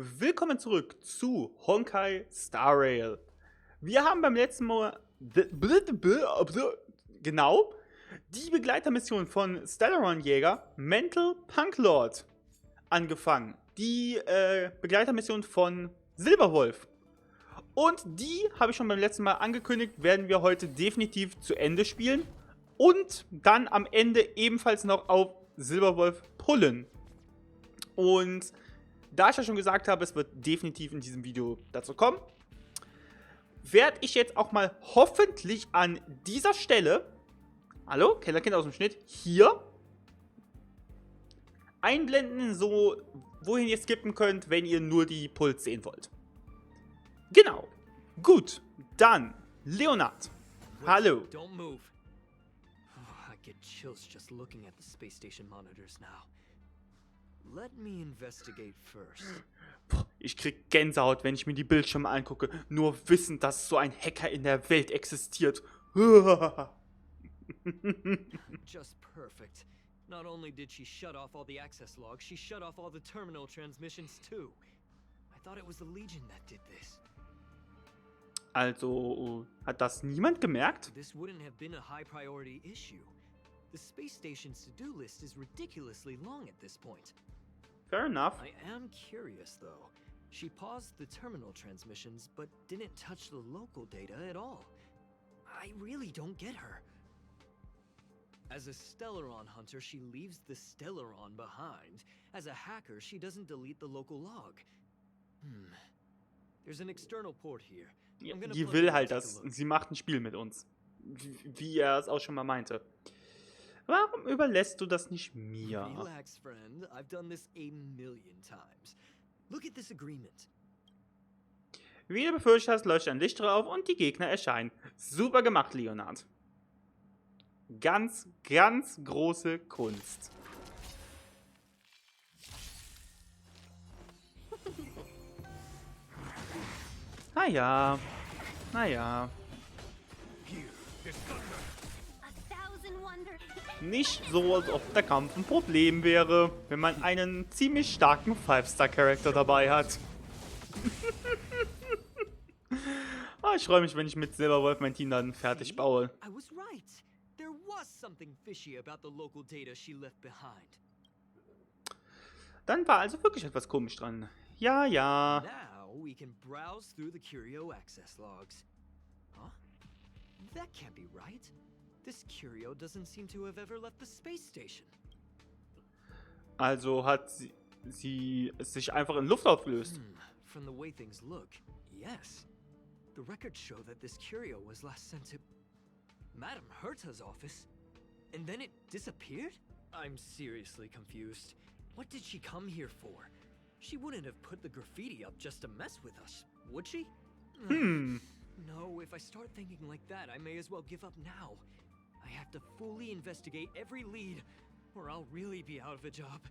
Willkommen zurück zu Honkai Star Rail. Wir haben beim letzten Mal genau die Begleitermission von Stellaron-Jäger Mental Punklord angefangen. Die Begleitermission von Silberwolf. Und die habe ich schon beim letzten Mal angekündigt, werden wir heute definitiv zu Ende spielen. Und dann am Ende ebenfalls noch auf Silberwolf pullen. Und da ich ja schon gesagt habe, es wird definitiv in diesem Video dazu kommen, werde ich jetzt auch mal hoffentlich an dieser Stelle, hallo, Kellerkind aus dem Schnitt, hier einblenden, so wohin ihr skippen könnt, wenn ihr nur die Puls sehen wollt. Genau. Gut, dann Leonard. Hallo. Don't move. I get chills just looking at the space station monitors now. Let me investigate first. Ich krieg Gänsehaut, wenn ich mir die Bildschirme angucke, nur wissend, dass so ein Hacker in der Welt existiert. Just perfect. Not only did she shut off all the access logs, she shut off all the terminal transmissions too. I thought it was the Legion that did this. Also, hat das niemand gemerkt? This wouldn't have been a high priority issue. The space station's to-do list is ridiculously long at this point. Fair enough. I am curious though. She paused the terminal transmissions, but didn't touch the local data at all. I really don't get her. As a Stellaron hunter, she leaves the Stellaron behind. As a hacker, she doesn't delete the local log. There's an external port here. Ja, I'm gonna die plug will in and halt take a das. look. Sie macht ein Spiel mit uns. Wie er es auch schon mal meinte. Warum überlässt du das nicht mir? Relax, friend. I've done this a million times. Look at this agreement. Wie du befürchtet hast, leuchtet ein Licht drauf und die Gegner erscheinen. Super gemacht, Leonard. Ganz, ganz große Kunst. Naja. Naja. Nicht so, als ob der Kampf ein Problem wäre, wenn man einen ziemlich starken 5-Star-Charakter dabei hat. Ich freue mich, wenn ich mit Silberwolf mein Team dann fertig baue. I was right. There was something fishy about the local data she left behind. Dann war also wirklich etwas komisch dran. Ja, ja. Now we can browse through the Curio access logs. Huh? That can't be right. This Curio doesn't seem to have ever left the space station. Also hat sie es sich einfach in Luft aufgelöst. From the way things look, yes. The records show that this Curio was last sent to Madame Herta's office, and then it disappeared? I'm seriously confused. What did she come here for? She wouldn't have put the graffiti up just to mess with us, would she? No, if I start thinking like that, I may as well give up now. I have to fully investigate every lead, or I'll really be out of a job.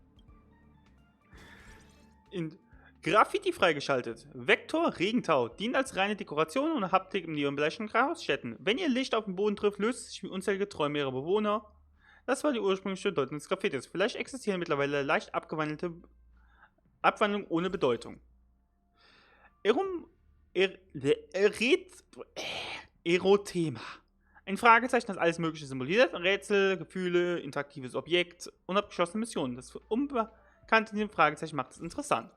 In Graffiti freigeschaltet. Vektor Regentau. Dient als reine Dekoration und Haptik im neonbleichen Chaosstädten. Wenn ihr Licht auf den Boden trifft, löst es sich wie unzählige Träume ihrer Bewohner. Das war die ursprüngliche Bedeutung des Graffitis. Vielleicht existieren mittlerweile leicht abgewandelte Abwandlungen ohne Bedeutung. Erothema. Ein Fragezeichen, das alles Mögliche symboliert. Rätsel, Gefühle, interaktives Objekt, unabgeschlossene Missionen. Das Unbekannte in dem Fragezeichen macht es interessant.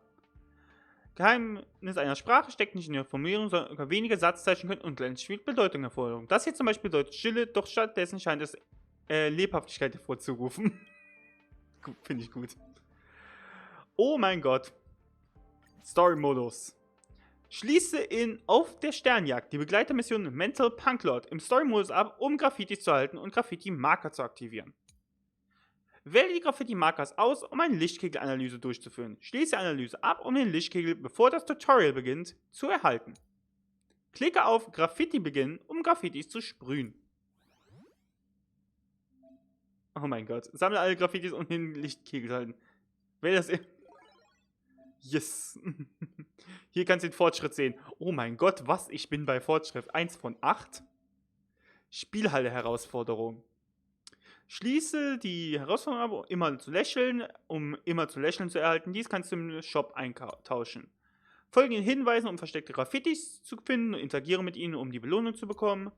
Geheimnis einer Sprache steckt nicht in ihrer Formulierung, sondern wenige Satzzeichen können unglaublich Bedeutung hervorrufen. Das hier zum Beispiel bedeutet Stille, doch stattdessen scheint es Lebhaftigkeit hervorzurufen. Finde ich gut. Oh mein Gott. Story-Modus. Schließe auf der Sternjagd die Begleitermission Mental Punklord im Story-Modus ab, um Graffiti zu halten und Graffiti-Marker zu aktivieren. Wähle die Graffiti-Markers aus, um eine Lichtkegel-Analyse durchzuführen. Schließe die Analyse ab, um den Lichtkegel, bevor das Tutorial beginnt, zu erhalten. Klicke auf Graffiti beginnen, um Graffitis zu sprühen. Oh mein Gott. Sammle alle Graffitis, um den Lichtkegel zu halten. Wähle das... Yes. Hier kannst du den Fortschritt sehen. Oh mein Gott, was? Ich bin bei Fortschritt 1 von 8. Spielhalle-Herausforderung. Schließe die Herausforderung ab, um immer zu lächeln zu erhalten. Dies kannst du im Shop eintauschen. Folge den Hinweisen, um versteckte Graffitis zu finden und interagiere mit ihnen, um die Belohnung zu bekommen.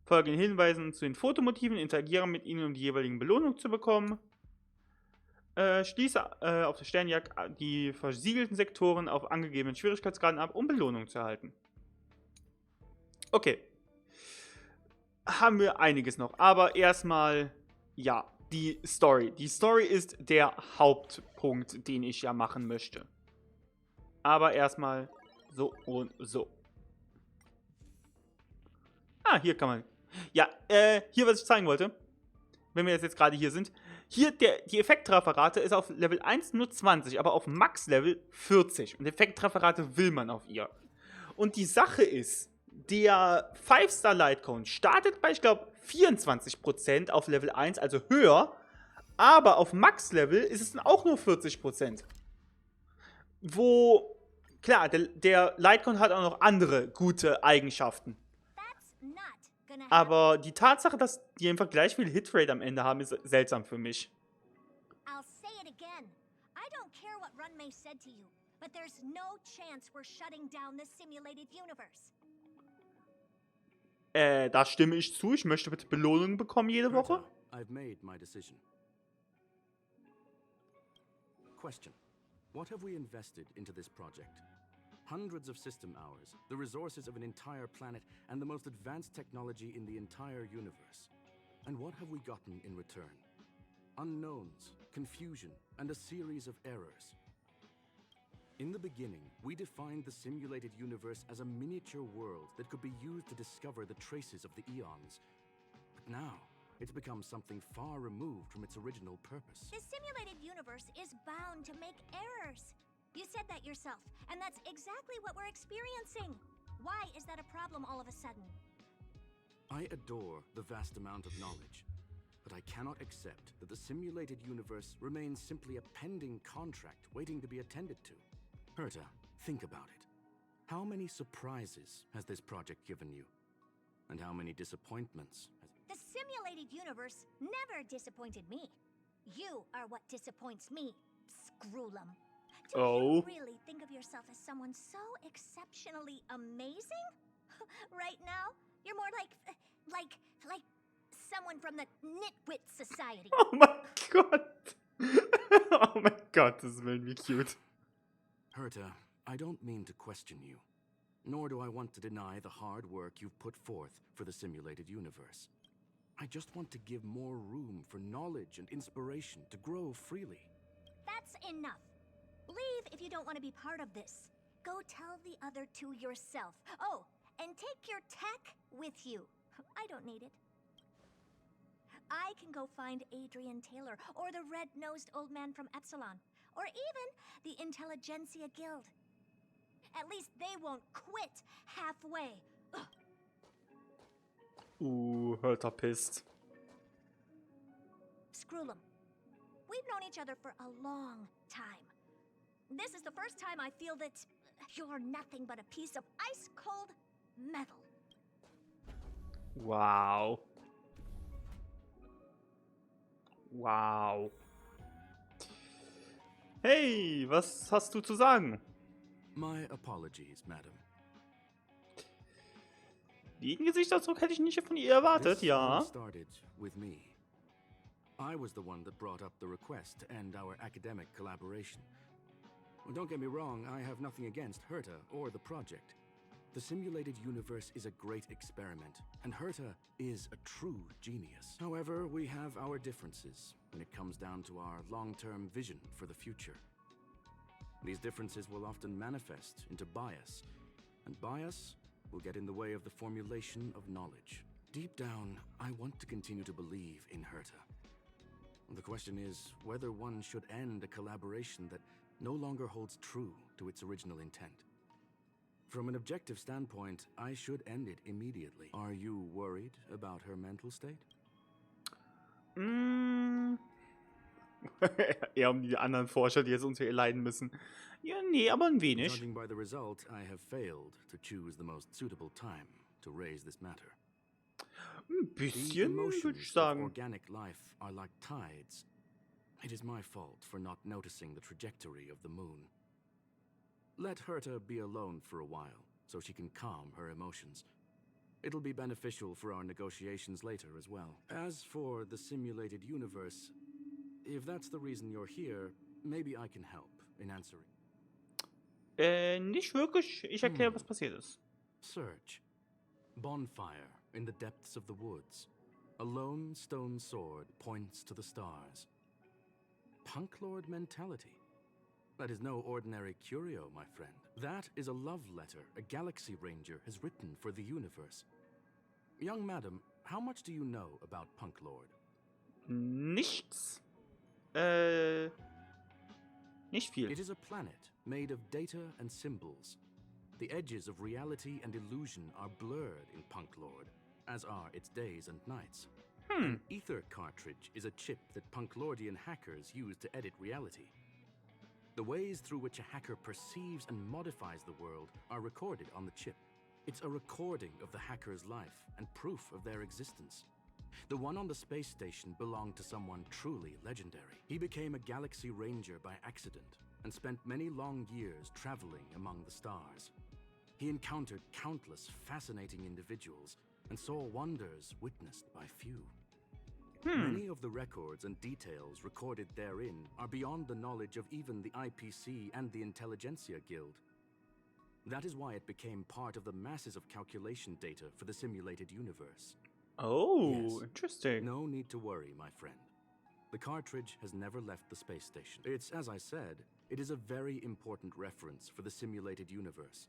Folge den Hinweisen zu den Fotomotiven, interagiere mit ihnen, um die jeweiligen Belohnungen zu bekommen. Schließe auf der Sternjagd die versiegelten Sektoren auf angegebenen Schwierigkeitsgraden ab, um Belohnung zu erhalten. Okay. Haben wir einiges noch. Aber erstmal, ja, die Story. Die Story ist der Hauptpunkt, den ich ja machen möchte. Aber erstmal so und so. Ah, hier kann man. Ja, hier, was ich zeigen wollte. Wenn wir jetzt gerade hier sind. Hier, die Effekttrefferrate ist auf Level 1 nur 20, aber auf Max-Level 40. Und Effekttrefferrate will man auf ihr. Und die Sache ist, der 5-Star Lightcone startet bei, ich glaube, 24% auf Level 1, also höher. Aber auf Max-Level ist es dann auch nur 40%. Wo, klar, der Lightcone hat auch noch andere gute Eigenschaften. Aber die Tatsache, dass die einfach gleich viel Hitrate am Ende haben, ist seltsam für mich. I'll say it again. I don't care what Run May said to you, but there's no chance we're shutting down this simulated universe. Da stimme ich zu. Ich möchte bitte Belohnungen bekommen jede Woche. I've made my decision. Question. What have we invested into this project? Hundreds of system hours, the resources of an entire planet, and the most advanced technology in the entire universe. And what have we gotten in return? Unknowns, confusion, and a series of errors. In the beginning, we defined the simulated universe as a miniature world that could be used to discover the traces of the eons. But now, it's become something far removed from its original purpose. The simulated universe is bound to make errors. You said that yourself, and that's exactly what we're experiencing. Why is that a problem all of a sudden? I adore the vast amount of knowledge, but I cannot accept that the simulated universe remains simply a pending contract waiting to be attended to. Herta, think about it. How many surprises has this project given you? And how many disappointments has... The simulated universe never disappointed me. You are what disappoints me, Screwlum. Do you really think of yourself as someone so exceptionally amazing? Right now, you're more like someone from the Nitwit Society. Oh mein Gott. Oh mein Gott, das ist irgendwie cute. Herta, I don't mean to question you, nor do I want to deny the hard work you've put forth for the simulated universe. I just want to give more room for knowledge and inspiration to grow freely. That's enough. Leave if you don't want to be part of this. Go tell the other two yourself. Oh, and take your tech with you. I don't need it. I can go find Adrian Taylor or the red-nosed old man from Epsilon, or even the Intelligentsia Guild. At least they won't quit halfway. Herta pissed. Screwlum. We've known each other for a long time. This is the first time I feel that you're nothing but a piece of ice-cold metal. Wow. Wow. Hey, was hast du zu sagen? My apologies, madam. Den Gesichtsausdruck hätte ich nicht von ihr erwartet, This ja. all started with me. I was the one that brought up the request to end our academic collaboration. Well, don't get me wrong, I have nothing against Herta or the project. The simulated universe is a great experiment, and Herta is a true genius. However, we have our differences when it comes down to our long-term vision for the future. These differences will often manifest into bias, and bias will get in the way of the formulation of knowledge. Deep down, I want to continue to believe in Herta. The question is whether one should end a collaboration that no longer holds true to its original intent. From an objective standpoint, I should end it immediately. Are you worried about her mental state? Eher um die anderen Forscher, die jetzt unter ihr leiden müssen. Ja, nee, aber ein wenig. Judging by the result, I have failed to choose the most suitable time to raise this matter. Ein The bisschen, würde ich emotions of sagen. organic life are like tides. It is my fault for not noticing the trajectory of the moon. Let Herta be alone for a while, so she can calm her emotions. It'll be beneficial for our negotiations later as well. As for the simulated universe, if that's the reason you're here, maybe I can help in answering. Nicht wirklich. Ich erkläre, was passiert ist. Search. Bonfire in the depths of the woods. A lone stone sword points to the stars. Punk Lord mentality. That is no ordinary curio, my friend. That is a love letter a Galaxy Ranger has written for the universe. Young madam, how much do you know about Punk Lord? Nichts. Nicht viel. It is a planet made of data and symbols. The edges of reality and illusion are blurred in Punk Lord, as are its days and nights. An ether cartridge is a chip that Punklordian hackers use to edit reality. The ways through which a hacker perceives and modifies the world are recorded on the chip. It's a recording of the hacker's life and proof of their existence. The one on the space station belonged to someone truly legendary. He became a Galaxy Ranger by accident and spent many long years traveling among the stars. He encountered countless fascinating individuals and saw wonders witnessed by few. Many of the records and details recorded therein are beyond the knowledge of even the IPC and the Intelligentsia Guild. That is why it became part of the masses of calculation data for the simulated universe. Oh, Yes. interesting. No need to worry, my friend. The cartridge has never left the space station. It's, as I said, it is a very important reference for the simulated universe.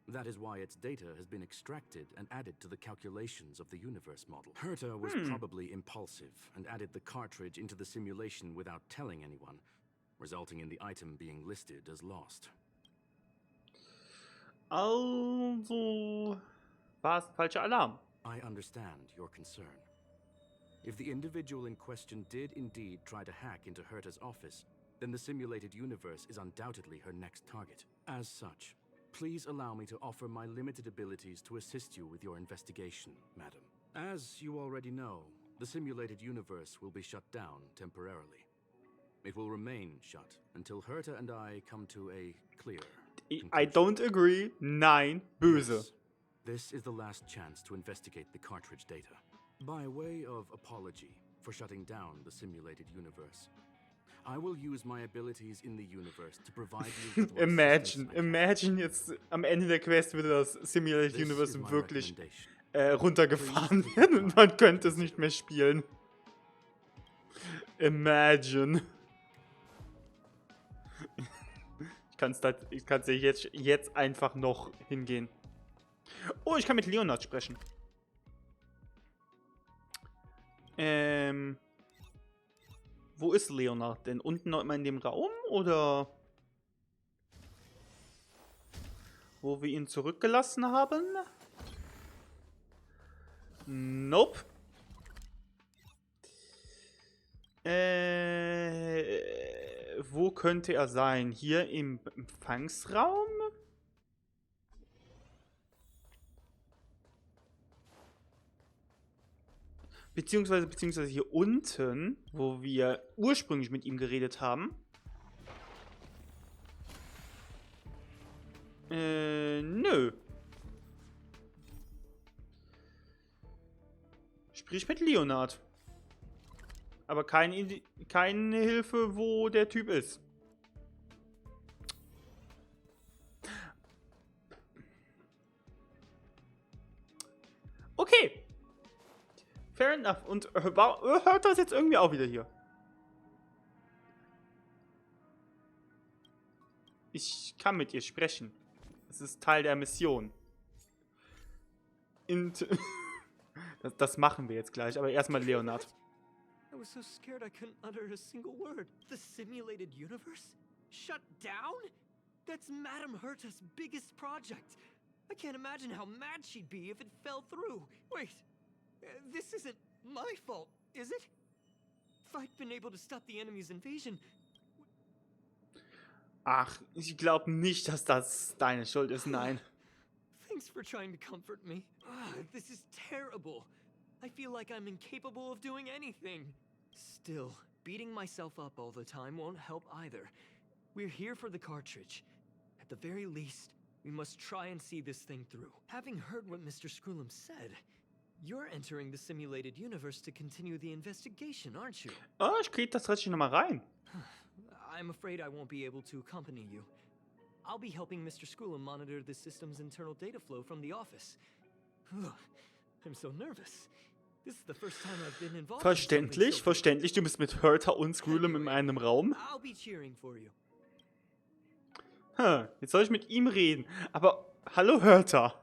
That is why its data has been extracted and added to the calculations of the universe model. Herta was probably impulsive and added the cartridge into the simulation without telling anyone, resulting in the item being listed as lost. Also, war es ein falscher Alarm. I understand your concern. If the individual in question did indeed try to hack into Herta's office, then the simulated universe is undoubtedly her next target. As such, please allow me to offer my limited abilities to assist you with your investigation, madam. As you already know, the simulated universe will be shut down temporarily. It will remain shut until Herta and I come to a clear I don't agree. Nein, böse. Yes. This is the last chance to investigate the cartridge data. By way of apology for shutting down the simulated universe, I will use my abilities in the universe to provide you with what assistance I can. Imagine jetzt am Ende der Quest würde das Simulated This Universe is my wirklich recommendation. runtergefahren werden und man könnte es nicht mehr spielen. Imagine. Ich kann's ja jetzt einfach noch hingehen. Oh, ich kann mit Leonard sprechen. Wo ist Leonard denn? Unten noch immer in dem Raum? Oder wo wir ihn zurückgelassen haben? Nope. Wo könnte er sein? Hier im Empfangsraum? Beziehungsweise hier unten, wo wir ursprünglich mit ihm geredet haben. Nö. Sprich mit Leonard. Aber keine Hilfe, wo der Typ ist. Okay. Fair enough. Und hört das jetzt irgendwie auch wieder hier? Ich kann mit ihr sprechen. Es ist Teil der Mission. Das machen wir jetzt gleich, aber erstmal Leonard. I was so scared I couldn't utter a single word. The simulated universe? Shut down? That's Madame Herta's biggest project. I can't imagine how mad she'd be if it fell through. Wait, this isn't my fault, is it? If I'd been able to stop the enemy's invasion... Ach, ich glaube nicht, dass das deine Schuld ist, nein. Thanks for trying to comfort me. This is terrible. I feel like I'm incapable of doing anything. Still, beating myself up all the time won't help either. We're here for the cartridge. At the very least, we must try and see this thing through. Having heard what Mr. Screwlum said, you're entering the simulated universe to continue the investigation, aren't you? Oh, ich krieg das richtig nochmal rein. I'm afraid I won't be able to accompany you. I'll be helping Mr. Screwlum monitor the system's internal data flow from the office. I'm so nervous. This is the first time I've been involved. Verständlich, verständlich. Du bist mit Hertha und Screwlum in einem Raum. I'll be cheering for you. Jetzt soll ich mit ihm reden. Aber, hallo Hertha.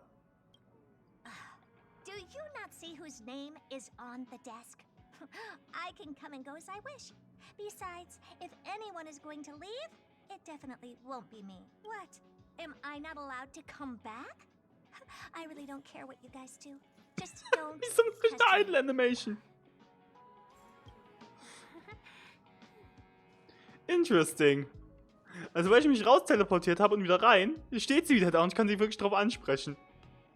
Do you not see whose name is on the desk? I can come and go as I wish. Besides, if anyone is going to leave, it definitely won't be me. What? Am I not allowed to come back? I really don't care what you guys do. Just don't. Wie so eine Idle Animation. Interesting. Also, weil ich mich raus teleportiert habe und wieder rein, steht sie wieder da und ich kann sie wirklich drauf ansprechen.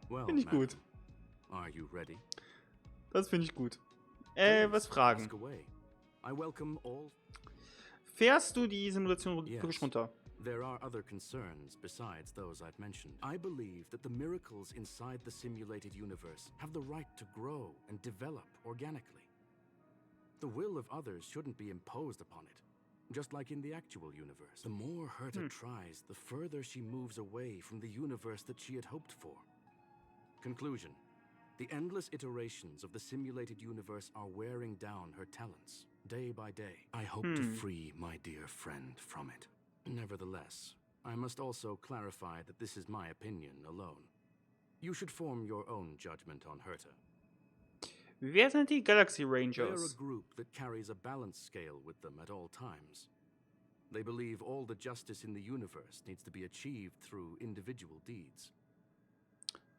Finde ich gut. Are you ready? Das finde ich gut. Was fragen? I welcome all. Fährst du die Simulation wirklich runter? There are other concerns besides those I've mentioned. I believe that the miracles inside the simulated universe have the right to grow and develop organically. The will of others shouldn't be imposed upon it, just like in the actual universe. The more Hertha tries, the further she moves away from the universe that she had hoped for. Conclusion. The endless iterations of the simulated universe are wearing down her talents, day by day. I hope to free my dear friend from it. Nevertheless, I must also clarify that this is my opinion alone. You should form your own judgment on Hertha. Wer sind die Galaxy They're a Rangers? group that carries a balance scale with them at all times. They believe all the justice in the universe needs to be achieved through individual deeds.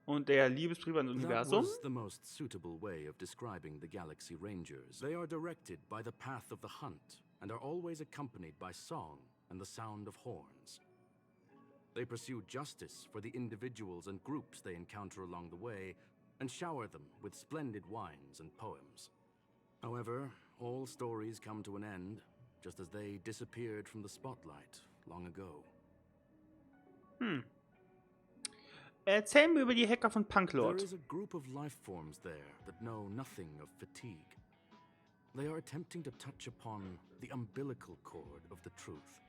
Und der Liebesbrief an das That Universum? was the most suitable way of describing the Galaxy Rangers. They are directed by the path of the hunt and are always accompanied by song and the sound of horns. They pursue justice for the individuals and groups they encounter along the way and shower them with splendid wines and poems. However, all stories come to an end, just as they disappeared from the spotlight long ago. Erzähl mir über die Hacker von There Punklord. is a group of life forms there that know nothing of fatigue. They are attempting to touch upon the umbilical cord of the truth.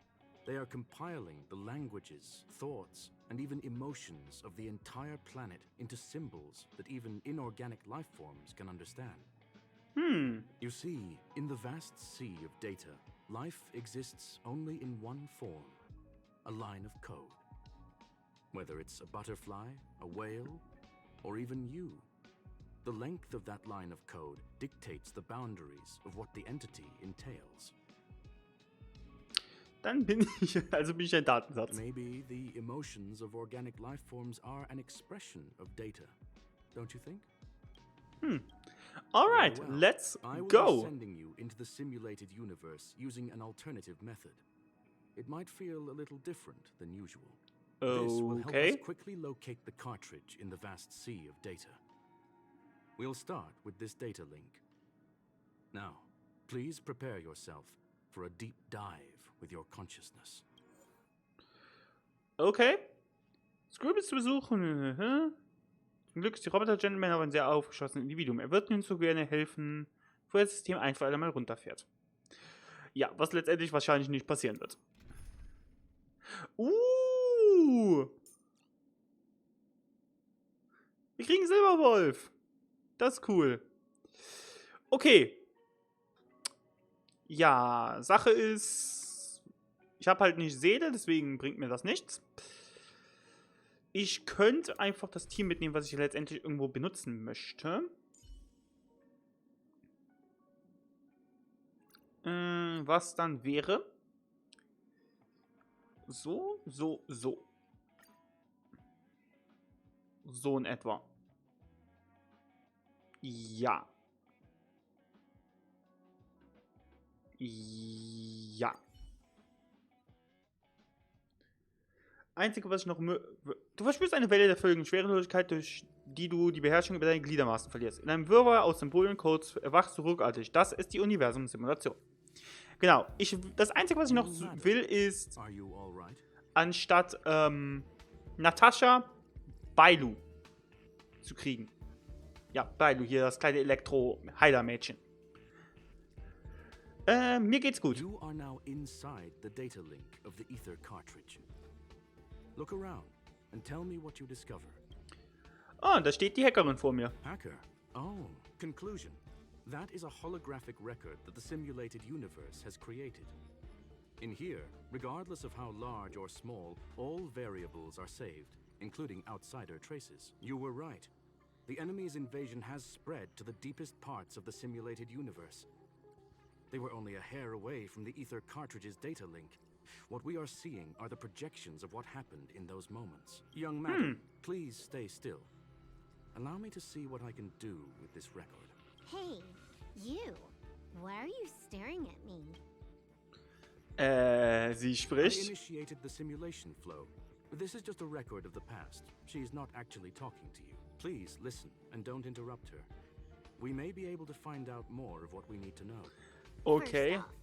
They are compiling the languages, thoughts, and even emotions of the entire planet into symbols that even inorganic life forms can understand. You see, in the vast sea of data, life exists only in one form, a line of code. Whether it's a butterfly, a whale, or even you, the length of that line of code dictates the boundaries of what the entity entails. Dann bin ich ein Datensatz. Maybe the emotions of organic life forms are an expression of data, don't you think? Alright, Very well. let's I will be go. sending you into the simulated universe using an alternative method. It might feel a little different than usual. This will help Okay. us quickly locate the cartridge in the vast sea of data. We'll start with this data link. Now, please prepare yourself for a deep dive with your consciousness. Okay. Scrooge zu besuchen. Zum Glück ist die Roboter-Gentleman aber ein sehr aufgeschlossenes Individuum. Er wird uns so gerne helfen, bevor das System einfach einmal runterfährt. Ja, was letztendlich wahrscheinlich nicht passieren wird. Wir kriegen Silberwolf. Das ist cool. Okay. Ja, Sache ist, ich habe halt nicht Seele, deswegen bringt mir das nichts. Ich könnte einfach das Team mitnehmen, was ich letztendlich irgendwo benutzen möchte. Was dann wäre so. So in etwa. Ja. Ja. Einzige, was ich noch... Du verspürst eine Welle der völligen Schwerelosigkeit, durch die du die Beherrschung über deine Gliedermaßen verlierst. In einem Wirrwarr aus Symbolen und Codes erwachst du ruckartig. Das ist die Universum-Simulation. Genau. Das Einzige, was ich noch will, ist... anstatt Natascha Bailu zu kriegen. Ja, Bailu, hier das kleine Elektro-Heiler-Mädchen. Mir geht's gut. You are now inside the data link of the ether cartridge. Look around and tell me what you discover. Oh, da steht die Hackerin vor mir. Hacker? Oh, conclusion. That is a holographic record that the simulated universe has created. In here, regardless of how large or small, all variables are saved, including outsider traces. You were right. The enemy's invasion has spread to the deepest parts of the simulated universe. They were only a hair away from the ether cartridge's data link. What we are seeing are the projections of what happened in those moments. Young madam, please stay still. Allow me to see what I can do with this record. Hey, you. Why are you staring at me? Sie I spricht. initiated the simulation flow. This is just a record of the past. She's not actually talking to you. Please listen and don't interrupt her. We may be able to find out more of what we need to know. Okay. First off,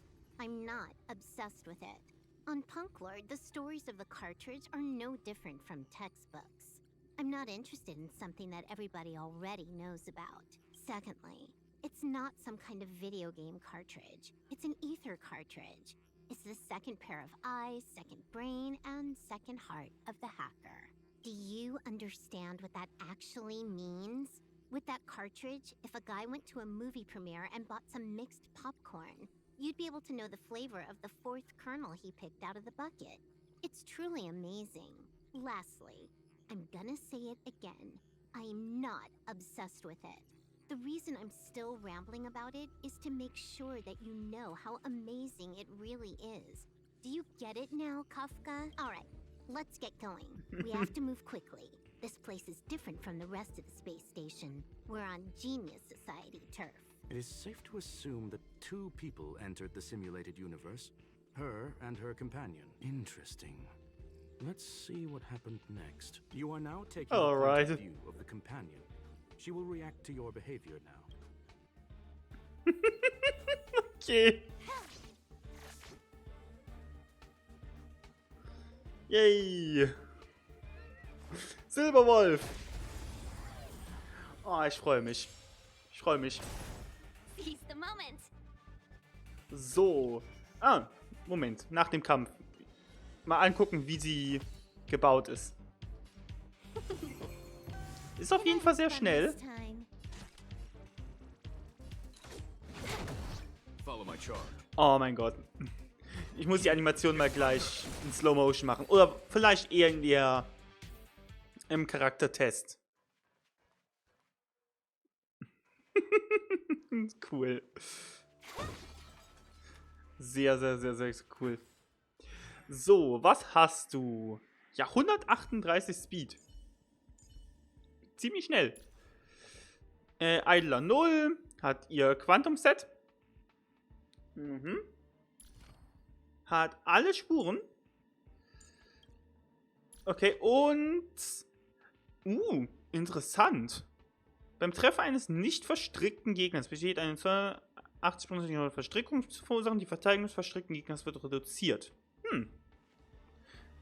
I'm not obsessed with it. On Punklord, the stories of the cartridge are no different from textbooks. I'm not interested in something that everybody already knows about. Secondly, it's not some kind of video game cartridge. It's an ether cartridge. It's the second pair of eyes, second brain, and second heart of the hacker. Do you understand what that actually means? With that cartridge, if a guy went to a movie premiere and bought some mixed popcorn, you'd be able to know the flavor of the fourth kernel he picked out of the bucket. It's truly amazing. Lastly, I'm gonna say it again. I am not obsessed with it. The reason I'm still rambling about it is to make sure that you know how amazing it really is. Do you get it now, Kafka? Alright, let's get going. We have to move quickly. This place is different from the rest of the space station. We're on Genius Society turf. It is safe to assume that two people entered the simulated universe. Her and her companion. Interesting. Let's see what happened next. You are now taking a point of view of the companion. She will react to your behavior now. Okay. Yay. Silberwolf. Oh, ich freue mich. Ich freue mich. Seize the moment. So. Ah, Moment. Nach dem Kampf. Mal angucken, wie sie gebaut ist. Ist auf jeden Fall sehr schnell. Follow my charge. Oh mein Gott. Ich muss die Animation mal gleich in Slow Motion machen. Oder vielleicht eher im Charaktertest. Cool. Sehr, sehr, sehr, sehr cool. So, was hast du? Ja, 138 Speed. Ziemlich schnell. Idler 0 hat ihr Quantum-Set. Hat alle Spuren. Okay, und... interessant. Beim Treffer eines nicht verstrickten Gegners besteht eine 80% Verstrickung zu verursachen. Die Verteidigung des verstrickten Gegners wird reduziert.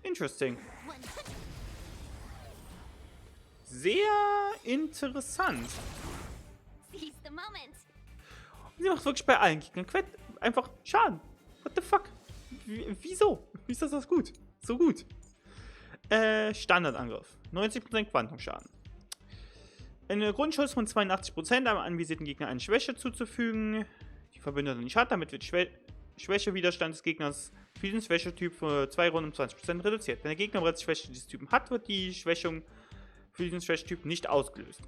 Interesting. Sehr interessant. Seize the moment. Sie macht wirklich bei allen Gegnern einfach Schaden. What the fuck? Wieso? Wieso ist das gut? So gut. Standardangriff. 90% Quantumschaden. Eine Grundschuss von 82%, einem anvisierten Gegner eine Schwäche zuzufügen, die Verbündete nicht hat. Damit wird Schwächewiderstand des Gegners für diesen Schwächetyp für 2 Runden um 20% reduziert. Wenn der Gegner bereits Schwäche dieses Typen hat, wird die Schwächung für diesen Schwächetyp nicht ausgelöst.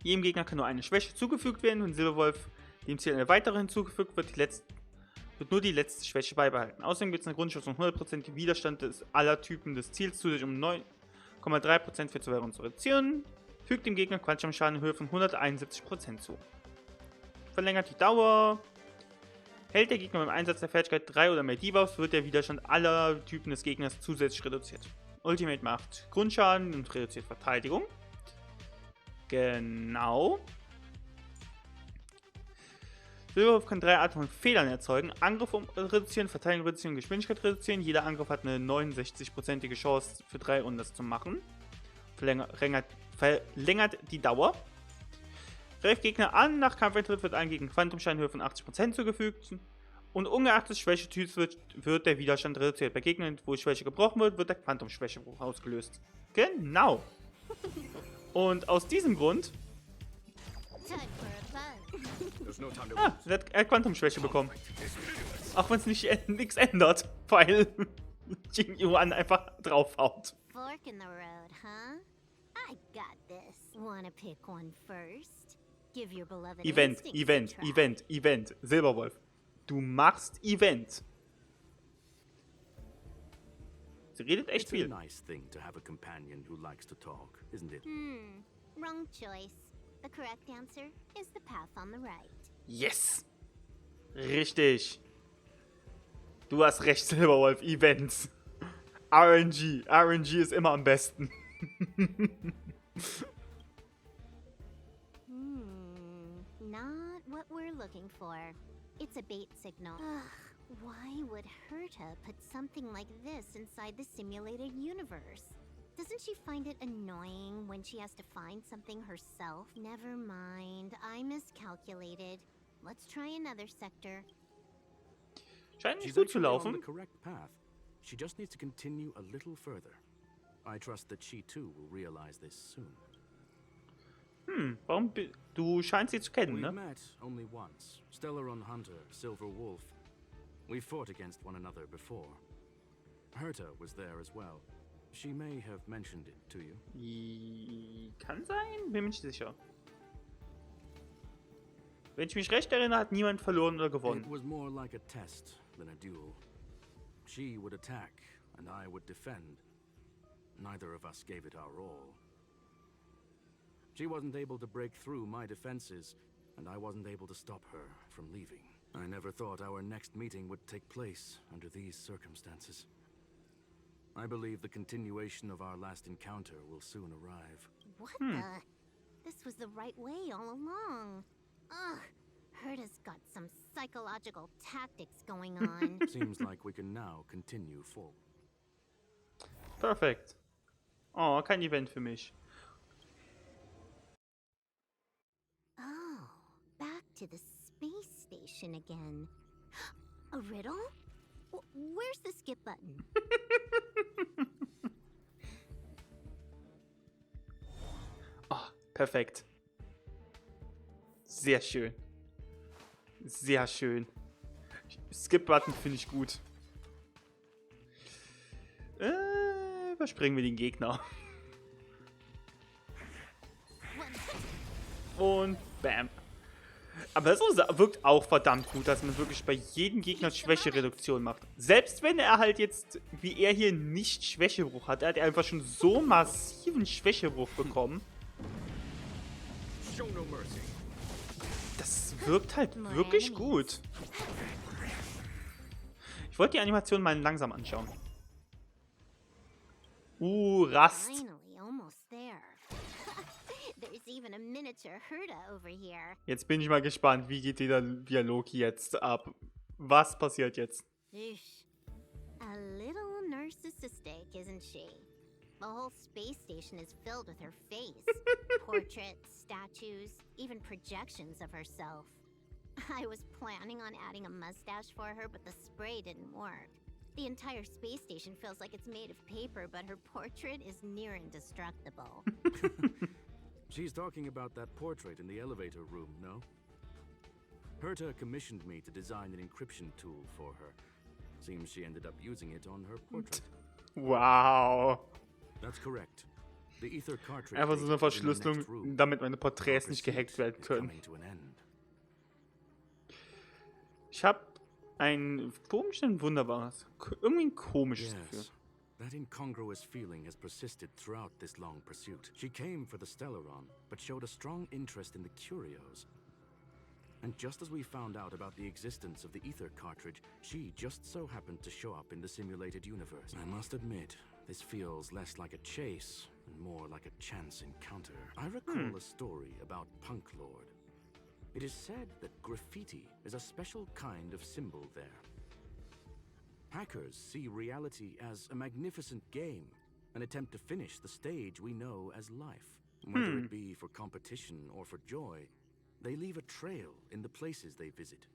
Jedem Gegner kann nur eine Schwäche zugefügt werden. Wenn Silberwolf dem Ziel eine weitere hinzugefügt wird, wird nur die letzte Schwäche beibehalten. Außerdem wird es eine Grundschuss von 100% Widerstand aller Typen des Ziels zusätzlich um 9,3% für 2 Runden zu reduzieren. Fügt dem Gegner Quantumschaden in Höhe von 171% zu. Verlängert die Dauer. Hält der Gegner beim Einsatz der Fertigkeit 3 oder mehr Debuffs, wird der Widerstand aller Typen des Gegners zusätzlich reduziert. Ultimate macht Grundschaden und reduziert Verteidigung. Genau. Silberwolf kann 3 Arten von Fehlern erzeugen. Angriff reduzieren, Verteidigung reduzieren, Geschwindigkeit reduzieren. Jeder Angriff hat eine 69%ige Chance für 3 Runden das zu machen. Verlängert die Dauer. Greift Gegner an, nach Kampfeintritt wird ein gegen Phantomscheinhöhe von 80% zugefügt. Und ungeachtet des Schwächetyps wird der Widerstand reduziert. Bei Gegnern, wo Schwäche gebrochen wird, wird der Phantomschwächebruch ausgelöst. Genau. Und aus diesem Grund... er hat Quantumschwäche bekommen. Auch wenn es nichts ändert, weil Jing Yuan einfach draufhaut. Fork in the road, huh? I got this. Wanna pick one first? Give your beloved Event. Silberwolf. Du machst Event. Sie redet echt viel. It's a nice thing to have a companion who likes to talk, isn't it? Wrong choice. The correct answer is the path on the right. Yes. Richtig. Du hast recht, Silberwolf. Events. RNG. RNG ist immer am besten. Not what we're looking for. It's a bait signal. Ugh, why would Herta put something like this inside the simulated universe? Doesn't she find it annoying when she has to find something herself? Never mind, I miscalculated. Let's try another sector. Scheint nicht She's gut zu actually on laufen. the correct path. She just needs to continue a little further. I trust that she too will realize this soon. Warum... Du scheinst sie zu kennen, We've ne? met only once. Stellaron Hunter, Silverwolf. We fought against one another before. Herta was there as well. She may have mentioned it to you. Kann sein? Bin mir nicht sicher. Wenn ich mich recht erinnere, hat niemand verloren oder It gewonnen. was more like a test than a duel. She would attack, and I would defend. Neither of us gave it our all. She wasn't able to break through my defenses, and I wasn't able to stop her from leaving. I never thought our next meeting would take place under these circumstances. I believe the continuation of our last encounter will soon arrive. What the? This was the right way all along. Ugh, Herta's got some psychological tactics going on. Seems like we can now continue forward. Perfekt. Oh, kein Event für mich. Oh, back to the space station again. A riddle? Where's the skip button? Oh, perfekt. Sehr schön. Sehr schön. Skip-Button finde ich gut. Überspringen wir den Gegner. Und bam. Aber das wirkt auch verdammt gut, dass man wirklich bei jedem Gegner Schwächereduktion macht. Selbst wenn er halt jetzt, wie er hier, nicht Schwächebruch hat. Er hat einfach schon so massiven Schwächebruch bekommen. Das wirkt halt wirklich gut. Ich wollte die Animation mal langsam anschauen. Rast. Finally, almost there. There's even a miniature Herta over here. Jetzt bin ich mal gespannt, wie geht der Dialog jetzt ab? Was passiert jetzt? A little narcissistic, isn't she? The whole space station is filled with her face. Portraits, statues, even projections of herself. I was planning on adding a mustache for her, but the spray didn't work. The entire space station feels like it's made of paper, but her portrait is near indestructible. She's talking about that portrait in the elevator room, no? Herta commissioned me to design an encryption tool for her. Seems she ended up using it on her portrait. Wow. That's correct. The ether cartridge Einfach so eine data is in the next Verschlüsselung, room. damit meine Porträts Our nicht gehackt pursuit werden is können. coming to an end. Ich habe ein komisches, wunderbares, irgendwie ein komisches Gefühl. Yes. That incongruous feeling has persisted throughout this long pursuit. She came for the Stellaron, but showed a strong interest in the curios. And just as we found out about the existence of the ether cartridge, she just so happened to show up in the simulated universe. I must admit, this feels less like a chase and more like a chance encounter. I recall a story about Punk Lord. It is said that graffiti is a special kind of symbol there. Hackers see reality as a magnificent game, an attempt to finish the stage we know as life. Whether it be for competition or for joy, they leave a trail in the places they visit.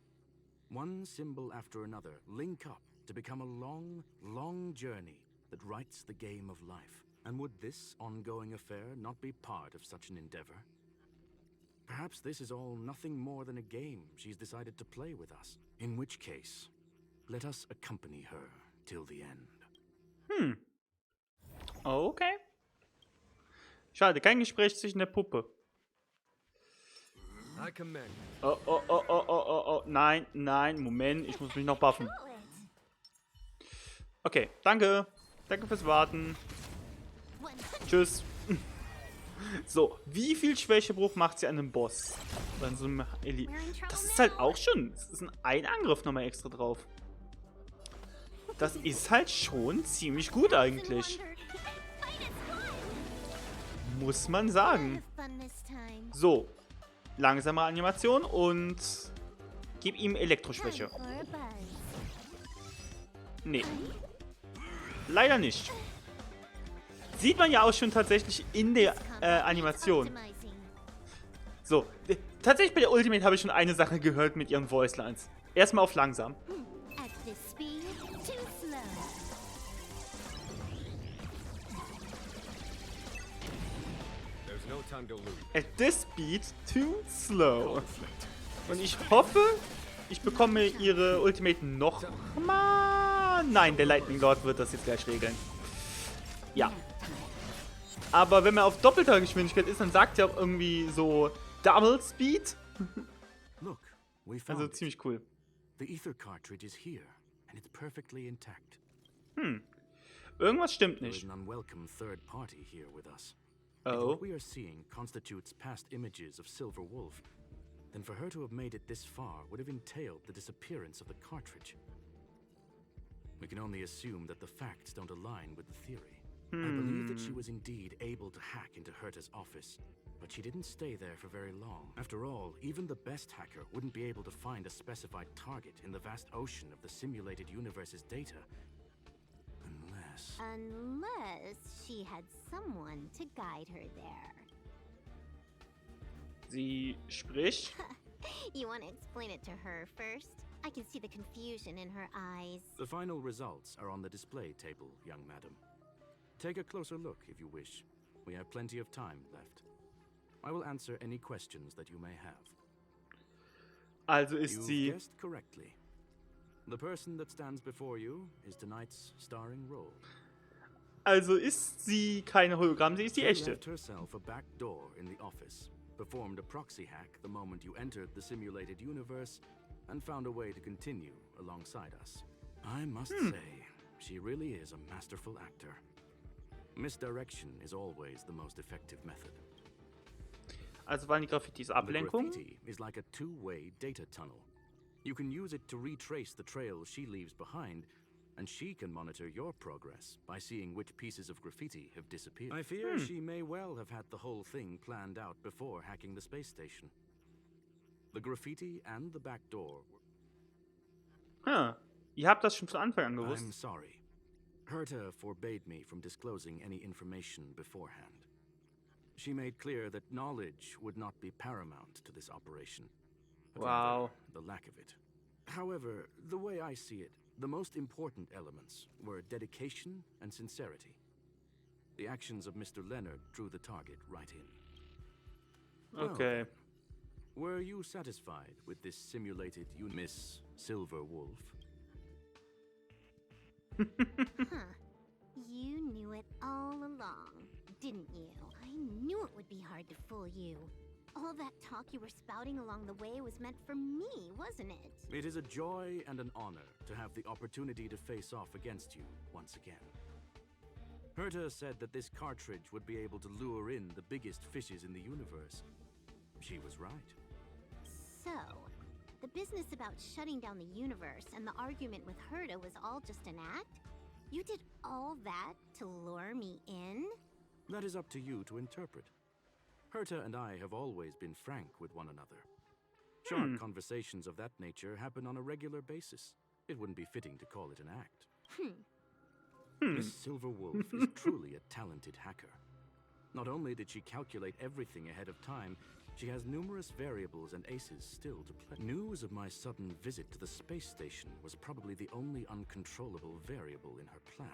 One symbol after another link up to become a long, long journey that writes the game of life. And would this ongoing affair not be part of such an endeavor? Perhaps this is all nothing more than a game she's decided to play with us. In which case, let us accompany her till the end. Okay. Schade, kein Gespräch zwischen der Puppe. I commend. Oh. Nein, Moment, ich muss mich noch buffen. Okay, danke. Danke fürs Warten. Tschüss. So, wie viel Schwächebruch macht sie an einem Boss? An so einem das ist halt auch schon. Das ist ein Angriff nochmal extra drauf. Das ist halt schon ziemlich gut eigentlich. Muss man sagen. So, langsame Animation und gib ihm Elektroschwäche. Nee. Leider nicht. Sieht man ja auch schon tatsächlich in der Animation. So, tatsächlich bei der Ultimate habe ich schon eine Sache gehört mit ihren Voicelines. Erstmal auf langsam. At this speed, too slow. Und ich hoffe, ich bekomme ihre Ultimate noch mal. Nein, der Lightning Lord wird das jetzt gleich regeln. Ja. Aber wenn man auf doppelter Geschwindigkeit ist, dann sagt er auch irgendwie so Double Speed. Look, we Also found ziemlich cool. The ether cartridge is here, and it's perfectly intact. Irgendwas stimmt There is nicht. an unwelcome third party here with us. If Oh. what we are seeing constitutes past images of Silberwolf, then for her to have made it this far would have entailed the disappearance of the cartridge. We can only assume that the facts don't align with the theory. I believe that she was indeed able to hack into Herta's office, but she didn't stay there for very long. After all, even the best hacker wouldn't be able to find a specified target in the vast ocean of the simulated universe's data. Unless she had someone to guide her there. Sie spricht. You want to explain it to her first? I can see the confusion in her eyes. The final results are on the display table, young madam. Take a closer look if you wish. We have plenty of time left. I will answer any questions that you may have. Also ist You sie. guessed correctly. The person that stands before you is tonight's starring role. Also ist sie keine Hologramm, sie ist die She echte. left herself a back door in the office, performed a proxy hack the moment you entered the simulated universe, and found a way to continue alongside us. I must say, she really is a masterful actor. Misdirection is always the most effective method. Also waren die Graffitis The Ablenkung. graffiti is like a two-way data tunnel. You can use it to retrace the trail she leaves behind, and she can monitor your progress by seeing which pieces of graffiti have disappeared. I fear she may well have had the whole thing planned out before hacking the space station. The graffiti and the back door Ihr habt das schon von Anfang an I'm gewusst. sorry. Herta forbade me from disclosing any information beforehand. She made clear that knowledge would not be paramount to this operation, but Wow. rather the lack of it. However, the way I see it, the most important elements were dedication and sincerity. The actions of Mr. Leonard drew the target right in. Well, Okay. were you satisfied with this simulated Miss Silberwolf? Huh. You knew it all along, didn't you? I knew it would be hard to fool you. All that talk you were spouting along the way was meant for me, wasn't it? It is a joy and an honor to have the opportunity to face off against you once again. Herta said that this cartridge would be able to lure in the biggest fishes in the universe. She was right. So, the business about shutting down the universe and the argument with Herta was all just an act? You did all that to lure me in? That is up to you to interpret. Herta and I have always been frank with one another. Short conversations of that nature happen on a regular basis. It wouldn't be fitting to call it an act. Miss Silberwolf is truly a talented hacker. Not only did she calculate everything ahead of time, she has numerous variables and aces still to play. News of my sudden visit to the space station was probably the only uncontrollable variable in her plan.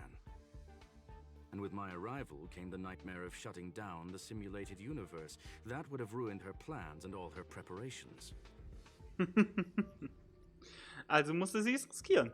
And with my arrival came the nightmare of shutting down the simulated universe. That would have ruined her plans and all her preparations. Also musste sie es riskieren.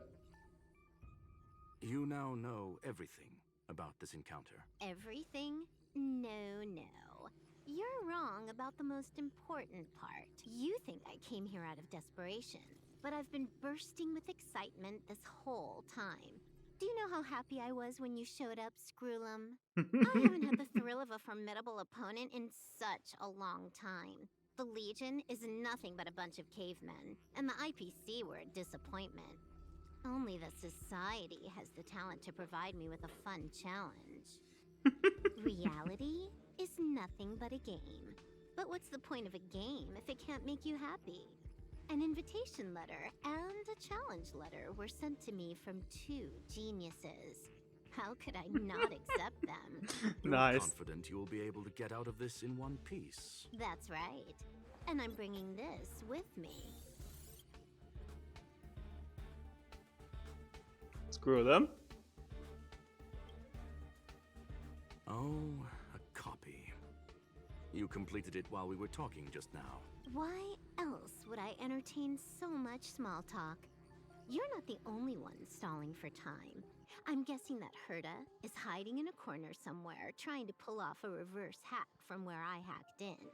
You now know everything about this encounter. Everything? No, no. You're wrong about the most important part. You think I came here out of desperation, but I've been bursting with excitement this whole time. Do you know how happy I was when you showed up, Screwlum? I haven't had the thrill of a formidable opponent in such a long time. The Legion is nothing but a bunch of cavemen, and the IPC were a disappointment. Only the Society has the talent to provide me with a fun challenge. Reality is nothing but a game. But what's the point of a game if it can't make you happy? An invitation letter and a challenge letter were sent to me from two geniuses. How could I not accept them? Nice. You're confident you will be able to get out of this in one piece. That's right. And I'm bringing this with me. Screw them. Oh, a copy. You completed it while we were talking just now. Why else would I entertain so much small talk? You're not the only one stalling for time. I'm guessing that Herta is hiding in a corner somewhere, trying to pull off a reverse hack from where I hacked in.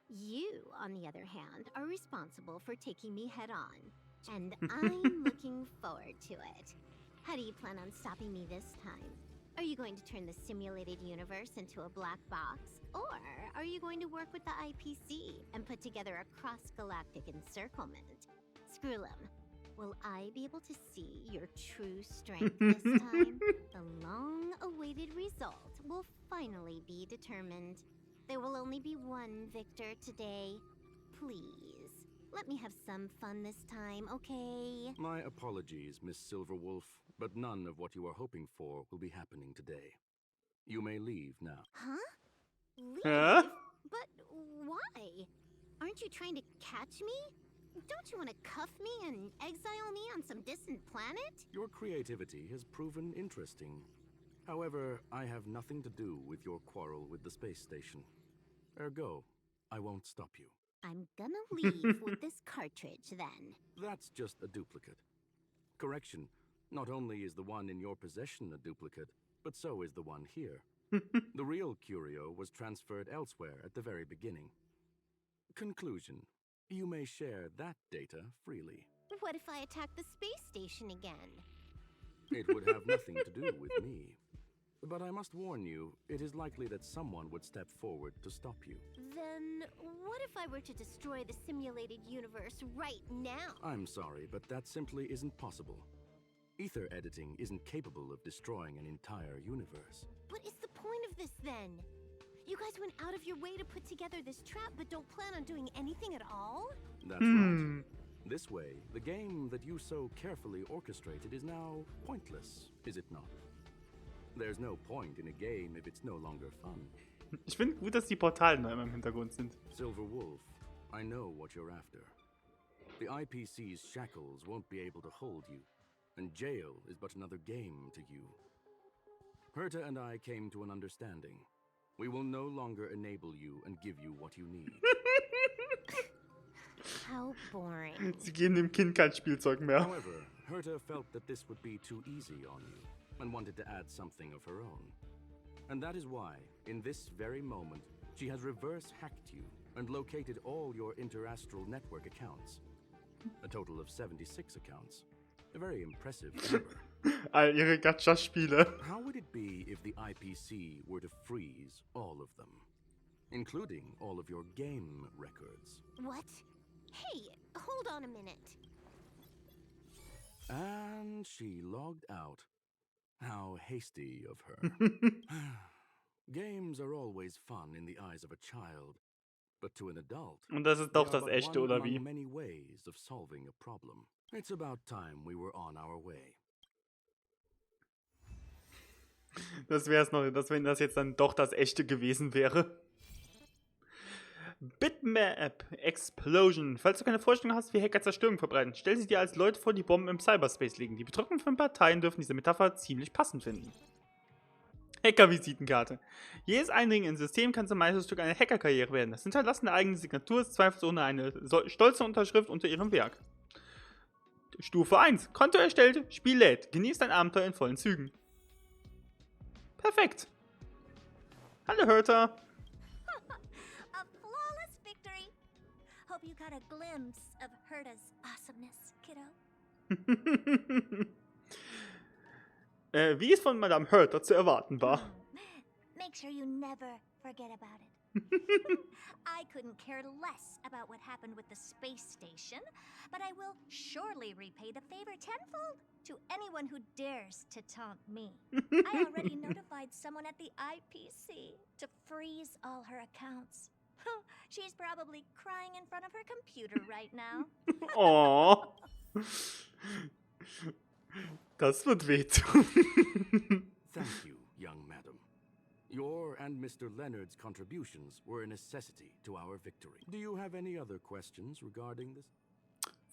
You, on the other hand, are responsible for taking me head on. And I'm looking forward to it. How do you plan on stopping me this time? Are you going to turn the simulated universe into a black box? Or are you going to work with the IPC and put together a cross-galactic encirclement? Screwlum, will I be able to see your true strength this time? The long-awaited result will finally be determined. There will only be one victor today. Please, let me have some fun this time, okay? My apologies, Miss Silberwolf, but none of what you are hoping for will be happening today. You may leave now. Huh? Leave? Huh? But why? Aren't you trying to catch me? Don't you want to cuff me and exile me on some distant planet? Your creativity has proven interesting. However, I have nothing to do with your quarrel with the space station. Ergo, I won't stop you. I'm gonna leave with this cartridge then. That's just a duplicate. Correction, not only is the one in your possession a duplicate, but so is the one here. The real curio was transferred elsewhere at the very beginning. Conclusion, you may share that data freely. What if I attack the space station again? It would have nothing to do with me. But I must warn you, it is likely that someone would step forward to stop you. Then what if I were to destroy the simulated universe right now? I'm sorry, but that simply isn't possible. Ether editing isn't capable of destroying an entire universe. What is the point of this then? You guys went out of your way to put together this trap, but don't plan on doing anything at all? That's right. This way, the game that you so carefully orchestrated is now pointless, is it not? There's no point in a game if it's no longer fun. Ich finde gut, dass die Portale noch immer im Hintergrund sind. Silberwolf, I know what you're after. The IPC's shackles won't be able to hold you, and jail is but another game to you. Herta and I came to an understanding. We will no longer enable you and give you what you need. How boring. Sie geben dem Kind kein Spielzeug mehr. However, Herta felt that this would be too easy on you, and wanted to add something of her own. And that is why, in this very moment, she has reverse-hacked you and located all your interastral network accounts. A total of 76 accounts. A very impressive number. All ihre Gacha-Spiele. How would it be if the IPC were to freeze all of them? Including all of your game records. What? Hey, hold on a minute. And she logged out. How hasty of her. Games are always fun in the eyes of a child. but to an adult, Und das ist they doch are das but Echte, one oder among wie? many ways of solving a problem. It's about time we were on our way. Das wäre es noch, wenn das jetzt dann doch das Echte gewesen wäre. Bitmap Explosion. Falls du keine Vorstellung hast, wie Hacker Zerstörung verbreiten, stell sie dir als Leute vor, die Bomben im Cyberspace liegen. Die betroffenen Parteien dürfen diese Metapher ziemlich passend finden. Hacker-Visitenkarte. Jedes Eindringen ins System kann zum Meisterstück einer Hackerkarriere werden. Das Hinterlassen der eigenen Signatur ist zweifelsohne eine stolze Unterschrift unter ihrem Werk. Stufe 1. Konto erstellt, Spiel lädt. Genießt dein Abenteuer in vollen Zügen. Perfekt. Hallo Hörter. A flawless victory. Hope you got a glimpse of Herta's awesomeness, kiddo. Wie es von Madame Herta zu erwarten war. Make sure you never forget about it. I couldn't care less about what happened with the space station, but I will surely repay the favor tenfold to anyone who dares to taunt me. I already notified someone at the IPC to freeze all her accounts. She's probably crying in front of her computer right now. Oh. Das wird wehtun. Thank you, young madam. Your and Mr. Leonard's contributions were a necessity to our victory. Do you have any other questions regarding this?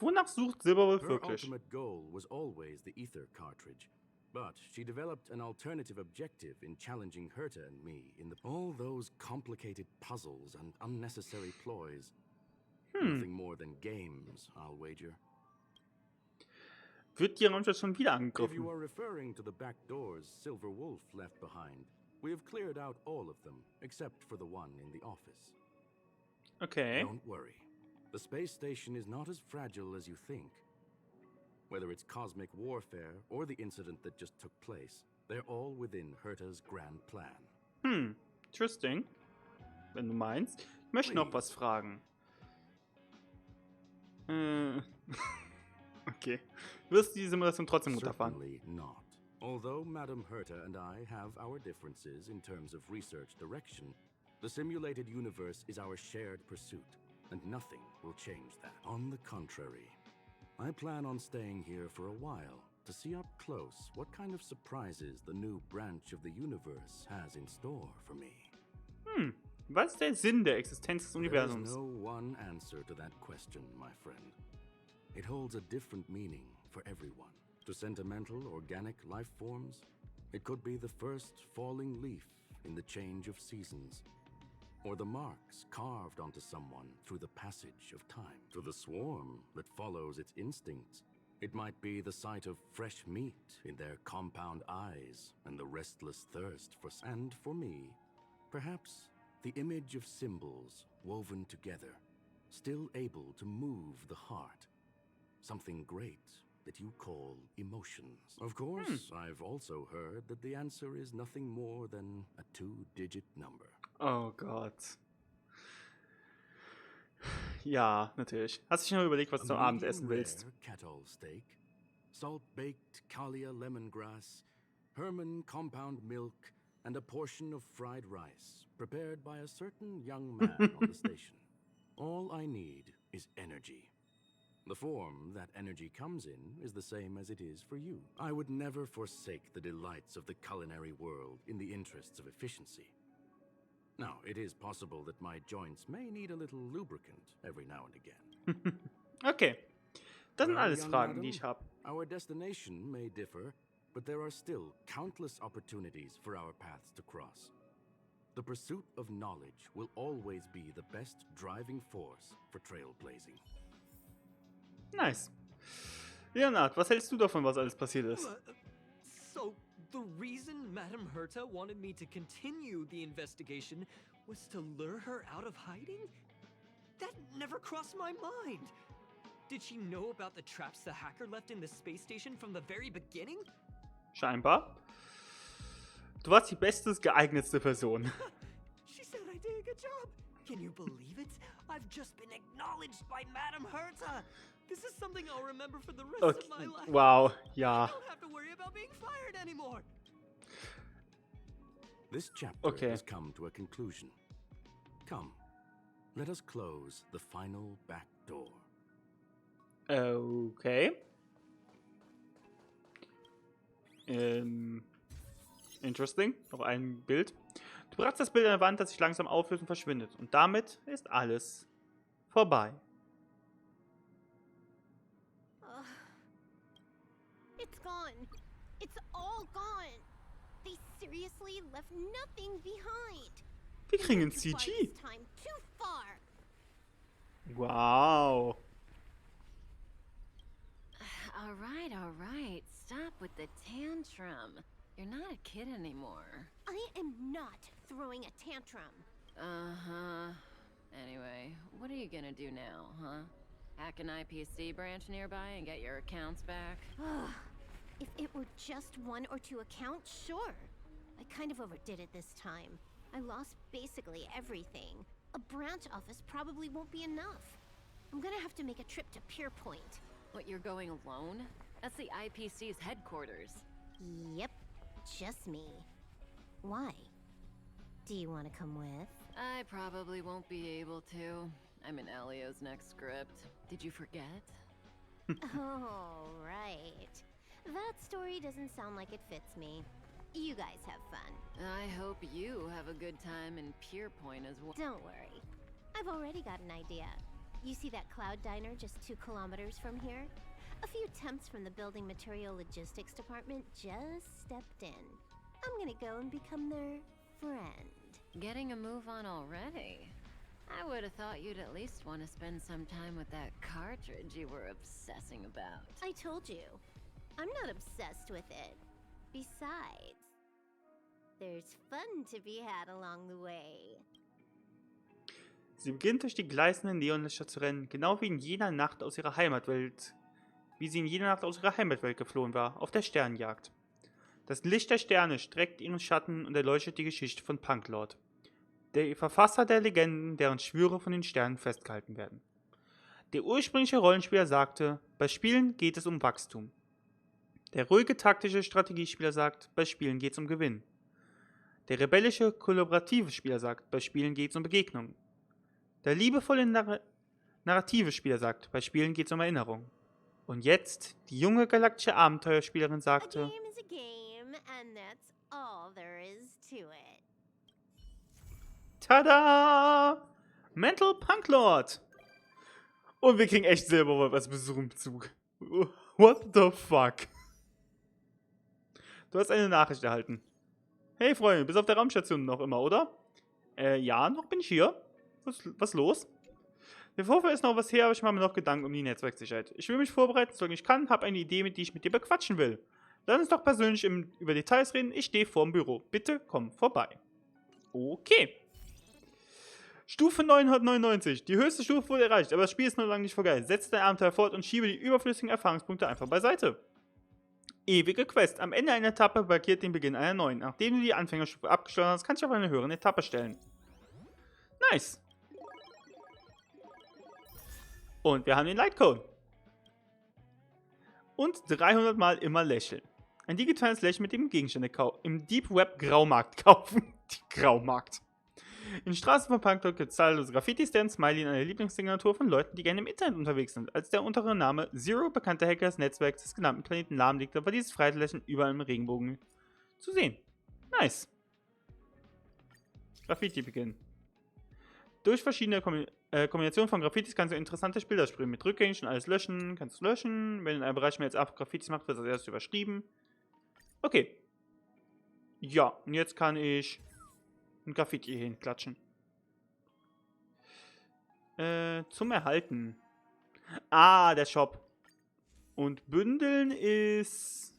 Wonach sucht Silberwolf Her wirklich? ultimate goal was always the ether cartridge, but she developed an alternative objective in challenging Herta and me in all those complicated puzzles and unnecessary ploys. Nothing more than games, I'll wager. Wird die Raumschiff schon wieder If angegriffen? you are referring to the back doors Silberwolf left behind, we have cleared out all of them, except for the one in the office. Okay. Don't worry. The space station is not as fragile as you think. Whether it's cosmic warfare or the incident that just took place, they're all within Herta's grand plan. Interesting. Wenn du meinst. Ich möchte noch was fragen. Okay. Du wirst die Simulation trotzdem runterfahren. Certainly not. Although Madame Herta and I have our differences in terms of research direction, the simulated universe is our shared pursuit, and nothing will change that. On the contrary, I plan on staying here for a while to see up close what kind of surprises the new branch of the universe has in store for me. Was ist der Sinn der Existenz des There is Universums? no one answer to that question, my friend. It holds a different meaning for everyone. To sentimental, organic life forms, it could be the first falling leaf in the change of seasons, or the marks carved onto someone through the passage of time. To the swarm that follows its instincts, it might be the sight of fresh meat in their compound eyes and the restless thirst for... And for me, perhaps the image of symbols woven together, still able to move the heart. Something great that you call emotions. Of course, I've also heard that the answer is nothing more than a 2-digit number. Oh Gott. Ja, natürlich. Hast du dich noch überlegt, was du zum Abendessen willst? Cattle steak, salt-baked Kalia lemongrass, Herman compound milk, and a portion of fried rice, prepared by a certain young man on the station. All I need is energy. The form that energy comes in is the same as it is for you. I would never forsake the delights of the culinary world in the interests of efficiency. Now, it is possible that my joints may need a little lubricant every now and again. Okay. Das sind Well, alles young Fragen, madam, die ich habe. Our destination may differ, but there are still countless opportunities for our paths to cross. The pursuit of knowledge will always be the best driving force for trailblazing. Nice. Leonard, was hältst du davon, was alles passiert ist? So, the reason Madame Herta wanted me to continue the investigation was to lure her out of hiding? That never crossed my mind. Did she know about the traps the hacker left in the space station from the very beginning? Scheinbar. Du warst die bestens geeignetste Person. She said I did a good job. Can you believe it? I've just been acknowledged by Madame Herta. This is something I'll remember for the rest Okay. of my life. Wow, I ja. don't have to worry about being fired anymore. This chapter Okay. has come to a conclusion. Come, Let us close the final back door. Okay. Interesting. Noch ein Bild. Du bratzt das Bild an der Wand, das sich langsam auflöst und verschwindet. Und damit ist alles vorbei. It's gone. It's all gone. They seriously left nothing behind. Wir kriegen ein Too far CG. this time, too far. Wow. All right. Stop with the tantrum. You're not a kid anymore. I am not throwing a tantrum. Uh-huh. Anyway, what are you gonna do now, huh? Hack an IPC branch nearby and get your accounts back? If it were just 1 or 2 accounts, sure. I kind of overdid it this time. I lost basically everything. A branch office probably won't be enough. I'm gonna have to make a trip to Pier Point. What, you're going alone? That's the IPC's headquarters. Yep, just me. Why? Do you want to come with? I probably won't be able to. I'm in Elio's next script. Did you forget? Oh, right. That story doesn't sound like it fits me. You guys have fun. I hope you have a good time in Pier Point as well. Don't worry. I've already got an idea. You see that Cloud Diner just 2 kilometers from here? A few temps from the Building Material Logistics Department just stepped in. I'm gonna go and become their friend. Getting a move on already? I would have thought you'd at least want to spend some time with that cartridge you were obsessing about. I told you, I'm not obsessed with it. Besides, there's fun to be had along the way. Sie beginnt durch die gleißenden Neonlichter zu rennen, genau wie in jener Nacht aus ihrer Heimatwelt. Wie sie in jener Nacht aus ihrer Heimatwelt geflohen war, auf der Sternenjagd. Das Licht der Sterne streckt ihren Schatten und erleuchtet die Geschichte von Punklord, der Verfasser der Legenden, deren Schwüre von den Sternen festgehalten werden. Der ursprüngliche Rollenspieler sagte, bei Spielen geht es um Wachstum. Der ruhige taktische Strategiespieler sagt, bei Spielen geht es um Gewinn. Der rebellische kollaborative Spieler sagt, bei Spielen geht es um Begegnung. Der liebevolle narrative Spieler sagt, bei Spielen geht es um Erinnerung. Und jetzt, die junge galaktische Abenteuerspielerin A sagte, game is a game, and that's all there is to it. Tada! Mental Punklord! Und wir kriegen echt Silberwolf als Besuchenzug. What the fuck? Du hast eine Nachricht erhalten. Hey Freunde, bist auf der Raumstation noch immer, oder? Ja, noch bin ich hier. Was los? Der Vorfall ist noch was her, aber ich mache mir noch Gedanken um die Netzwerksicherheit. Ich will mich vorbereiten, solange ich kann, habe eine Idee, die ich mit dir bequatschen will. Lass uns doch persönlich über Details reden. Ich stehe vorm Büro. Bitte komm vorbei. Okay. Stufe 999. Die höchste Stufe wurde erreicht, aber das Spiel ist noch lange nicht vorbei. Setze dein Abenteuer fort und schiebe die überflüssigen Erfahrungspunkte einfach beiseite. Ewige Quest. Am Ende einer Etappe markiert den Beginn einer neuen. Nachdem du die Anfängerstufe abgeschlossen hast, kannst du auf eine höhere Etappe stellen. Nice. Und wir haben den Lightcode. Und 300 Mal immer lächeln. Ein digitales Lächeln, mit dem Gegenstände im Deep Web Graumarkt kaufen. Die Graumarkt. In Straßen von Punklord gibt es zahllose Graffitis, deren Smiley in einer Lieblingssignatur von Leuten, die gerne im Internet unterwegs sind. Als der untere Name Zero bekannter Hacker des Netzwerks des genannten Planeten lahmlegte, war dieses Freiheitslächeln überall im Regenbogen zu sehen. Nice. Graffiti beginnen. Durch verschiedene Kombinationen von Graffitis kannst du interessante Bilder sprühen. Mit Rückgängig und alles löschen. Kannst du löschen. Wenn in einem Bereich mehr als 8 Graffitis macht, wird das erst überschrieben. Okay. Ja, und jetzt kann ich ein Graffiti hier hinklatschen. Zum Erhalten. Ah, der Shop. Und bündeln ist...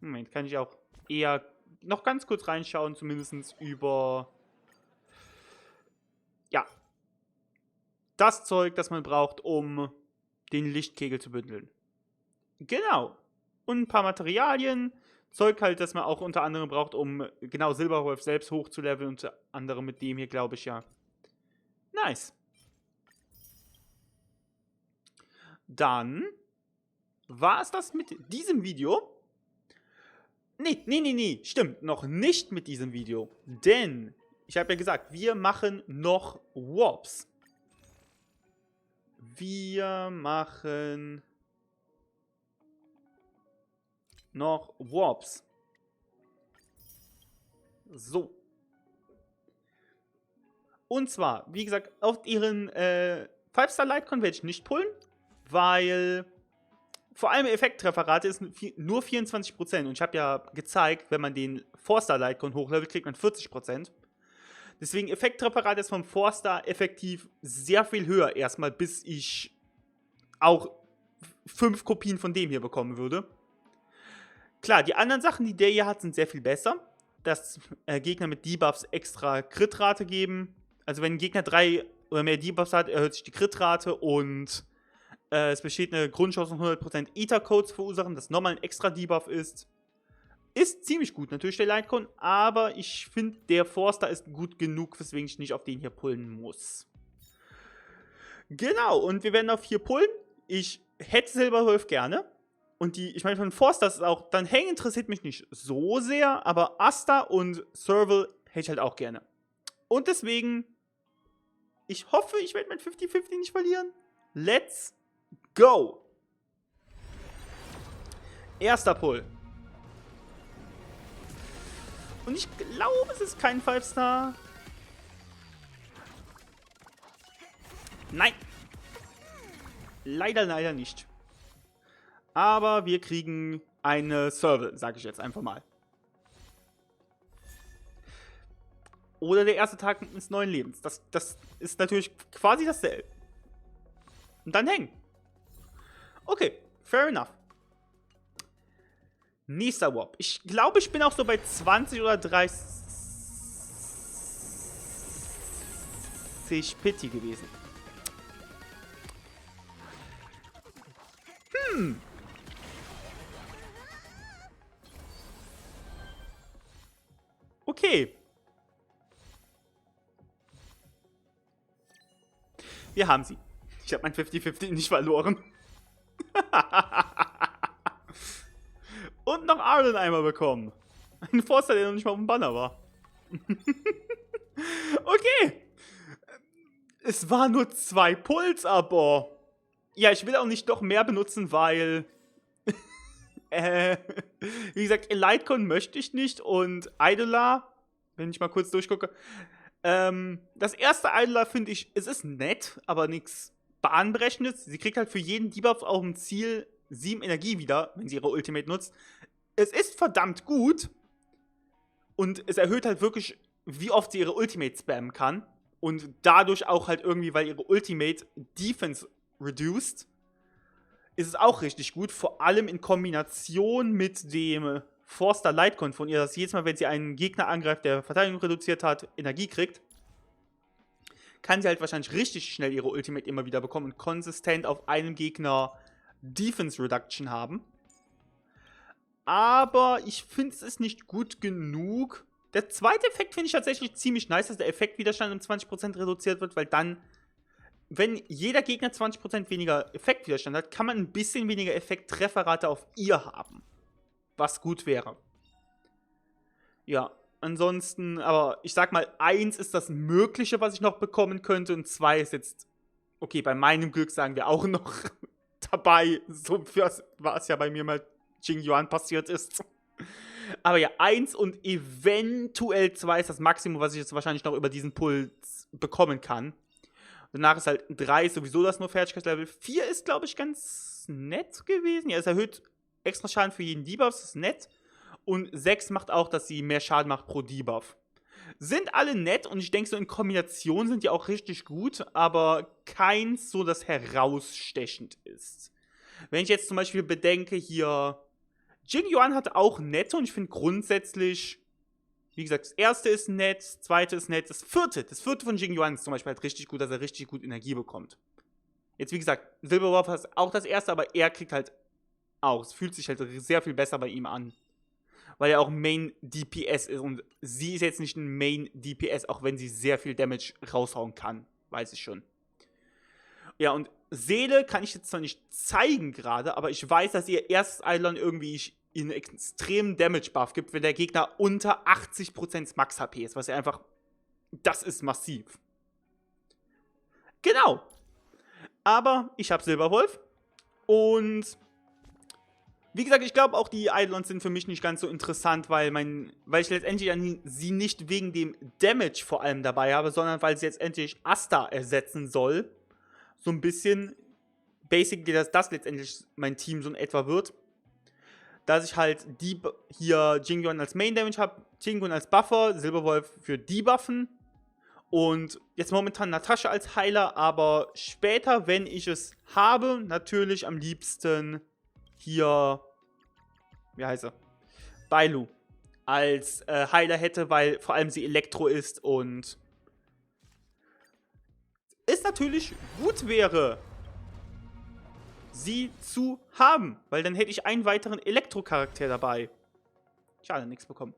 Moment, kann ich auch eher noch ganz kurz reinschauen, zumindest über... Ja. Das Zeug, das man braucht, um den Lichtkegel zu bündeln. Genau. Und ein paar Materialien. Zeug halt, das man auch unter anderem braucht, um genau Silberwolf selbst hochzuleveln. Unter anderem mit dem hier, glaube ich, ja. Nice. Dann war es das mit diesem Video. Nee. Stimmt, noch nicht mit diesem Video. Denn ich habe ja gesagt, wir machen noch Warps. Wir machen noch Warps. So. Und zwar, wie gesagt, auf ihren 5-Star Lightcon werde ich nicht pullen, weil vor allem Effekttrefferrate ist nur 24%. Und ich habe ja gezeigt, wenn man den 4-Star Lightcon hochlevelt, kriegt man 40%. Deswegen Effekttrefferrate ist vom 4-Star effektiv sehr viel höher erstmal, bis ich auch 5 Kopien von dem hier bekommen würde. Klar, die anderen Sachen, die der hier hat, sind sehr viel besser. Dass Gegner mit Debuffs extra Crit-Rate geben. Also wenn ein Gegner 3 oder mehr Debuffs hat, erhöht sich die Crit-Rate und es besteht eine Grundchance von 100% Ether-Codes verursachen, das nochmal ein extra Debuff ist. Ist ziemlich gut, natürlich der Lightcon, aber ich finde, der 4-Star ist gut genug, weswegen ich nicht auf den hier pullen muss. Genau, und wir werden auf 4 pullen. Ich hätte Silberwolf gerne. Und ich meine, von 4-Star ist auch, dann Hang interessiert mich nicht so sehr, aber Asta und Serval hätte ich halt auch gerne. Und deswegen, ich hoffe, ich werde mein 50-50 nicht verlieren. Let's go! Erster Pull. Und ich glaube, es ist kein 5-Star. Nein. Leider nicht. Aber wir kriegen eine Serval, sage ich jetzt einfach mal. Oder der erste Tag des neuen Lebens. Das ist natürlich quasi dasselbe. Und dann hängen. Okay, fair enough. Nächster Warp. Ich glaube, ich bin auch so bei 20 oder 30 Pity gewesen. Okay. Wir haben sie. Ich habe mein 50-50 nicht verloren. Und noch Arlen einmal bekommen. Ein Forster, der noch nicht mal auf dem Banner war. Okay. Es waren nur 2 Puls, aber... Ja, ich will auch nicht noch mehr benutzen, weil... wie gesagt, Lightcon möchte ich nicht und Idolar, wenn ich mal kurz durchgucke. Das erste Idolar finde ich, es ist nett, aber nichts Bahnbrechendes. Sie kriegt halt für jeden Debuff auf dem Ziel 7 Energie wieder, wenn sie ihre Ultimate nutzt. Es ist verdammt gut und es erhöht halt wirklich, wie oft sie ihre Ultimate spammen kann. Und dadurch auch halt irgendwie, weil ihre Ultimate Defense reduced, ist es auch richtig gut, vor allem in Kombination mit dem 4-Star Lightcon von ihr, dass jedes Mal, wenn sie einen Gegner angreift, der Verteidigung reduziert hat, Energie kriegt, kann sie halt wahrscheinlich richtig schnell ihre Ultimate immer wieder bekommen und konsistent auf einem Gegner Defense Reduction haben. Aber ich finde, es ist nicht gut genug. Der zweite Effekt finde ich tatsächlich ziemlich nice, dass der Effektwiderstand um 20% reduziert wird, weil dann, wenn jeder Gegner 20% weniger Effektwiderstand hat, kann man ein bisschen weniger Effekttrefferrate auf ihr haben. Was gut wäre. Ja, ansonsten, aber ich sag mal, 1 ist das Mögliche, was ich noch bekommen könnte und 2 ist jetzt, okay, bei meinem Glück sagen wir auch noch dabei, so was ja bei mir mal Jing-Yuan passiert ist. Aber ja, 1 und eventuell 2 ist das Maximum, was ich jetzt wahrscheinlich noch über diesen Puls bekommen kann. Danach ist halt 3 sowieso das nur Fertigkeitslevel. 4 ist, glaube ich, ganz nett gewesen. Ja, es erhöht extra Schaden für jeden Debuff, das ist nett. Und 6 macht auch, dass sie mehr Schaden macht pro Debuff. Sind alle nett und ich denke, so in Kombination sind die auch richtig gut, aber keins so, das herausstechend ist. Wenn ich jetzt zum Beispiel bedenke, hier Jing-Yuan hat auch nette und ich finde grundsätzlich, wie gesagt, das erste ist nett, das zweite ist nett, das vierte von Jing-Yuan ist zum Beispiel halt richtig gut, dass er richtig gut Energie bekommt. Jetzt, wie gesagt, Silberwolf hat auch das erste, aber er kriegt halt auch, es fühlt sich halt sehr viel besser bei ihm an. Weil er auch Main DPS ist und sie ist jetzt nicht ein Main DPS, auch wenn sie sehr viel Damage raushauen kann, weiß ich schon. Ja, und Seele kann ich jetzt zwar nicht zeigen gerade, aber ich weiß, dass ihr erstes Eidolon irgendwie einen extremen Damage-Buff gibt, wenn der Gegner unter 80% Max-HP ist, was ja einfach Das ist massiv. Genau. Aber ich habe Silberwolf. Und wie gesagt, ich glaube auch die Eidolons sind für mich nicht ganz so interessant, weil ich letztendlich sie nicht wegen dem Damage vor allem dabei habe, sondern weil sie jetzt endlich Asta ersetzen soll. So ein bisschen. Basically, dass das letztendlich mein Team so in etwa wird. Dass ich halt hier Jingyun als Main Damage habe, Jingyun als Buffer, Silberwolf für Debuffen. Und jetzt momentan Natascha als Heiler, aber später, wenn ich es habe, natürlich am liebsten hier, wie heißt er? Bailu als Heiler hätte, weil vor allem sie Elektro ist und es natürlich gut wäre, sie zu haben, weil dann hätte ich einen weiteren Elektro-Charakter dabei. Schade, nichts bekommen.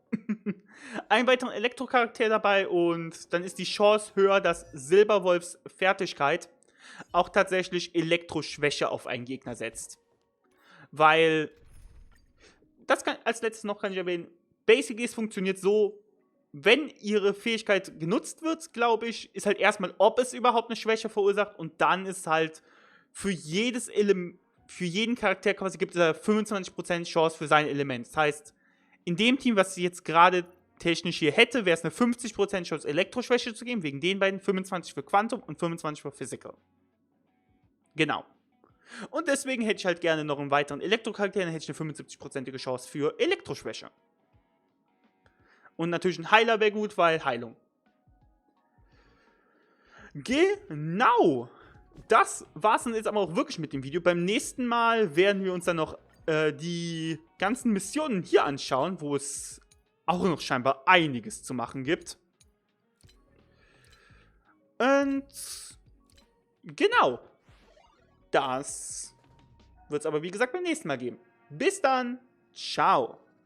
Einen weiteren Elektro-Charakter dabei und dann ist die Chance höher, dass Silberwolfs Fertigkeit auch tatsächlich Elektroschwäche auf einen Gegner setzt. Weil, als letztes noch kann ich erwähnen, Basically es funktioniert so, wenn ihre Fähigkeit genutzt wird, glaube ich, ist halt erstmal, ob es überhaupt eine Schwäche verursacht und dann ist halt für jeden Charakter quasi gibt es 25% Chance für sein Element. Das heißt, in dem Team, was sie jetzt gerade technisch hier hätte, wäre es eine 50% Chance, Elektroschwäche zu geben, wegen den beiden 25 für Quantum und 25 für Physical. Genau. Und deswegen hätte ich halt gerne noch einen weiteren Elektrocharakter, dann hätte ich eine 75%ige Chance für Elektroschwäche. Und natürlich ein Heiler wäre gut, weil Heilung. Genau. Das war's dann jetzt aber auch wirklich mit dem Video. Beim nächsten Mal werden wir uns dann noch die ganzen Missionen hier anschauen, wo es auch noch scheinbar einiges zu machen gibt. Und genau. Das wird es aber wie gesagt beim nächsten Mal geben. Bis dann. Ciao.